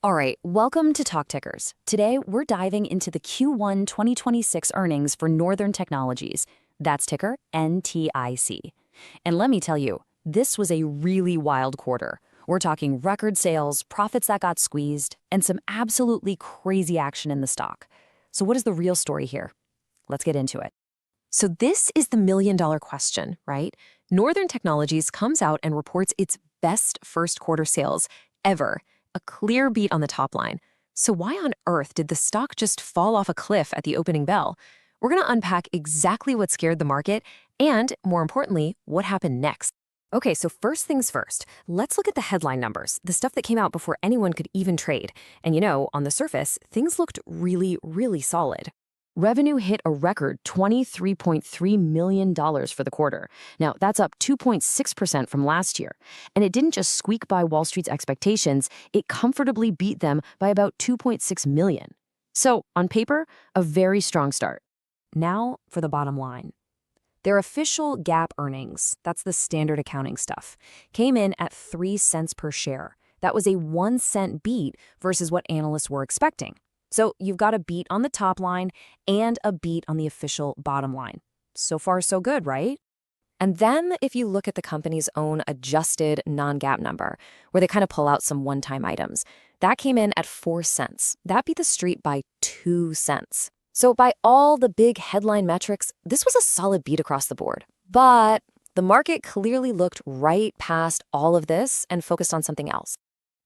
All right, welcome to Talk Tickers. Today, we're diving into the Q1 2026 earnings for Northern Technologies. That's ticker NTIC. And let me tell you, this was a really wild quarter. We're talking record sales, profits that got squeezed, and some absolutely crazy action in the stock. So what is the real story here? Let's get into it. So this is the million-dollar question, right? Northern Technologies comes out and reports its best first quarter sales ever, a clear beat on the top line. So why on earth did the stock just fall off a cliff at the opening bell? We're going to unpack exactly what scared the market and, more importantly, what happened next. Okay, so first things first, let's look at the headline numbers, the stuff that came out before anyone could even trade. And on the surface, things looked really, really solid. Revenue hit a record $23.3 million for the quarter. Now, that's up 2.6% from last year. And it didn't just squeak by Wall Street's expectations, it comfortably beat them by about 2.6 million. So, on paper, a very strong start. Now for the bottom line. Their official GAAP earnings, that's the standard accounting stuff, came in at 3 cents per share. That was a 1 cent beat versus what analysts were expecting. So you've got a beat on the top line and a beat on the official bottom line. So far, so good, right? And then if you look at the company's own adjusted non-GAAP number, where they kind of pull out some one-time items, that came in at 4 cents. That beat the street by 2 cents. So by all the big headline metrics, this was a solid beat across the board. But the market clearly looked right past all of this and focused on something else.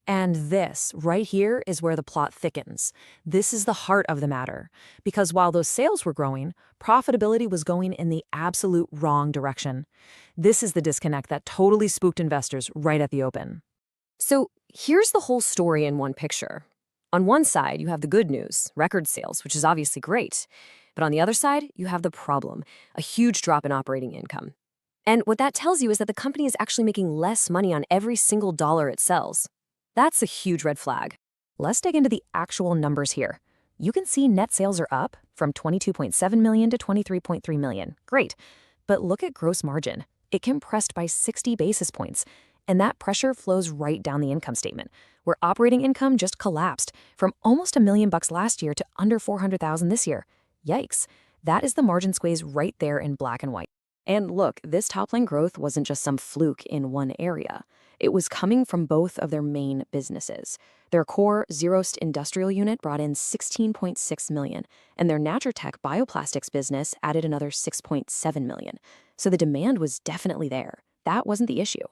And this, right here, is where the plot thickens. This is the heart of the matter. Because while those sales were growing, profitability was going in the absolute wrong direction. This is the disconnect that totally spooked investors right at the open. So here's the whole story in one picture. On one side, you have the good news, record sales, which is obviously great. But on the other side, you have the problem, a huge drop in operating income. And what that tells you is that the company is actually making less money on every single dollar it sells. That's a huge red flag. Let's dig into the actual numbers here. You can see net sales are up from 22.7 million to 23.3 million. Great. But look at gross margin. It compressed by 60 basis points. And that pressure flows right down the income statement, where operating income just collapsed from almost $1 million last year to under $400,000 this year. Yikes. That is the margin squeeze right there in black and white. And look, this top-line growth wasn't just some fluke in one area. It was coming from both of their main businesses. Their core ZERUST Industrial unit brought in $16.6 million, and their Natur-Tec bioplastics business added another $6.7 million. So the demand was definitely there. That wasn't the issue.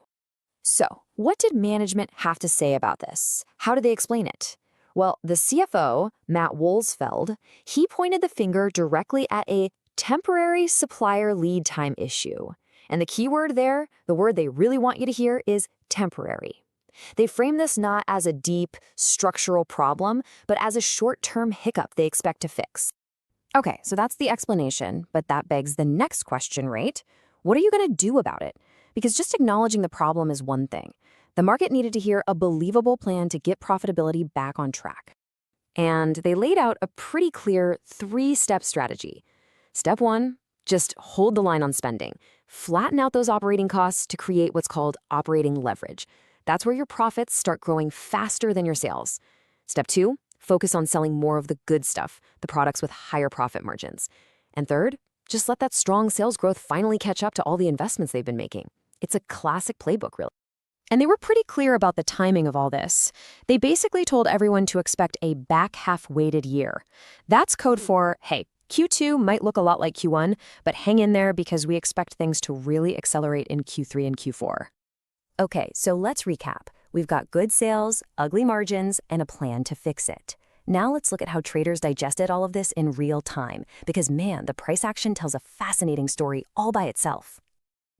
So, what did management have to say about this? How did they explain it? Well, the CFO, Matt Wolsfeld, he pointed the finger directly at a temporary supplier lead time issue. And the key word there, the word they really want you to hear, is temporary. They frame this not as a deep, structural problem, but as a short-term hiccup they expect to fix. Okay, so that's the explanation, but that begs the next question, right? What are you going to do about it? Because just acknowledging the problem is one thing. The market needed to hear a believable plan to get profitability back on track. And they laid out a pretty clear 3-step strategy. Step 1, just hold the line on spending. Flatten out those operating costs to create what's called operating leverage. That's where your profits start growing faster than your sales. Step 2, focus on selling more of the good stuff, the products with higher profit margins. And third, just let that strong sales growth finally catch up to all the investments they've been making. It's a classic playbook, really. And they were pretty clear about the timing of all this. They basically told everyone to expect a back half-weighted year. That's code for, hey, Q2 might look a lot like Q1, but hang in there because we expect things to really accelerate in Q3 and Q4. Okay, so let's recap. We've got good sales, ugly margins, and a plan to fix it. Now let's look at how traders digested all of this in real time, because man, the price action tells a fascinating story all by itself.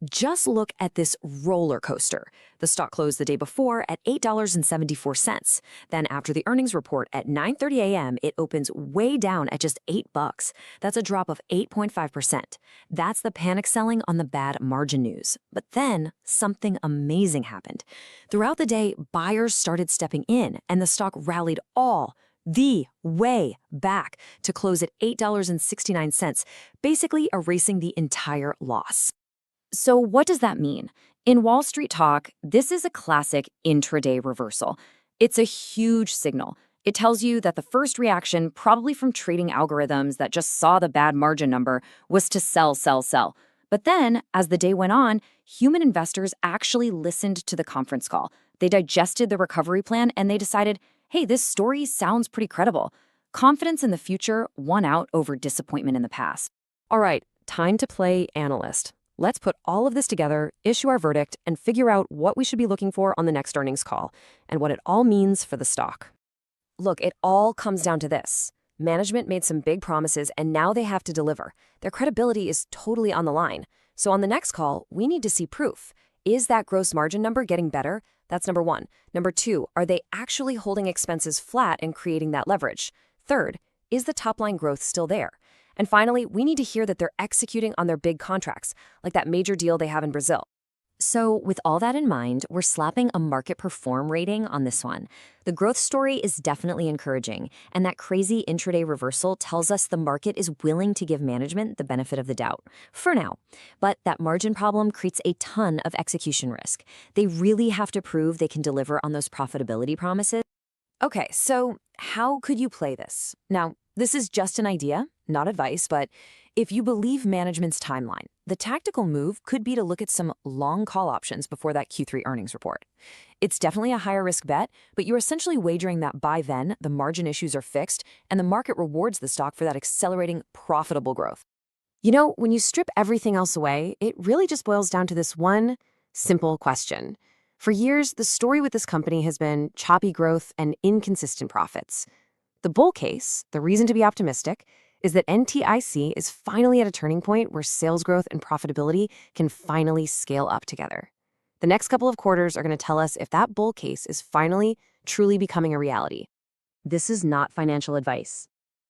Just look at this roller coaster. The stock closed the day before at $8.74. Then after the earnings report at 9:30 a.m., it opens way down at just $8. That's a drop of 8.5%. That's the panic selling on the bad margin news. But then something amazing happened. Throughout the day, buyers started stepping in, and the stock rallied all the way back to close at $8.69, basically erasing the entire loss. So what does that mean? In Wall Street talk, this is a classic intraday reversal. It's a huge signal. It tells you that the first reaction, probably from trading algorithms that just saw the bad margin number, was to sell, sell, sell. But then, as the day went on, human investors actually listened to the conference call. They digested the recovery plan and they decided, hey, this story sounds pretty credible. Confidence in the future won out over disappointment in the past. All right, time to play analyst. Let's put all of this together, issue our verdict, and figure out what we should be looking for on the next earnings call and what it all means for the stock. Look, it all comes down to this. Management made some big promises and now they have to deliver. Their credibility is totally on the line. So on the next call, we need to see proof. Is that gross margin number getting better? That's number one. Number two, are they actually holding expenses flat and creating that leverage? Third, is the top line growth still there? And finally, we need to hear that they're executing on their big contracts, like that major deal they have in Brazil. So, with all that in mind, we're slapping a market perform rating on this one. The growth story is definitely encouraging, and that crazy intraday reversal tells us the market is willing to give management the benefit of the doubt, for now. But that margin problem creates a ton of execution risk. They really have to prove they can deliver on those profitability promises. Okay, so how could you play this? Now, this is just an idea, not advice, but if you believe management's timeline, the tactical move could be to look at some long call options before that Q3 earnings report. It's definitely a higher risk bet, but you're essentially wagering that by then, the margin issues are fixed and the market rewards the stock for that accelerating profitable growth. You know, when you strip everything else away, it really just boils down to this one simple question. For years, the story with this company has been choppy growth and inconsistent profits. The bull case, the reason to be optimistic, is that NTIC is finally at a turning point where sales growth and profitability can finally scale up together. The next couple of quarters are going to tell us if that bull case is finally truly becoming a reality. This is not financial advice.